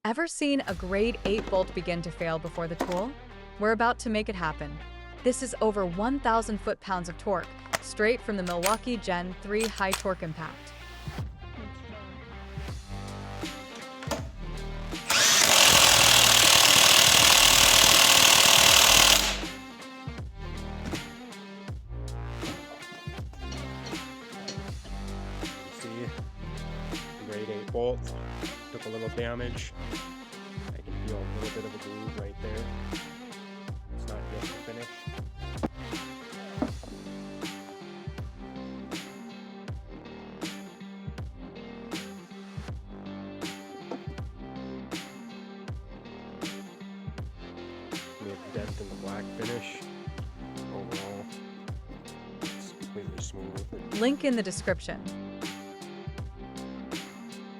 Ever seen a grade 8 bolt begin to fail before the tool? We're about to make it happen. This is over 1,000 foot-pounds of torque, straight from the Milwaukee Gen 3 high torque impact. See, grade 8 bolt took a little damage. I can feel a little bit of a groove right there. It's not just finished. We have a dent in the black finish. Overall, it's completely smooth. Link in the description.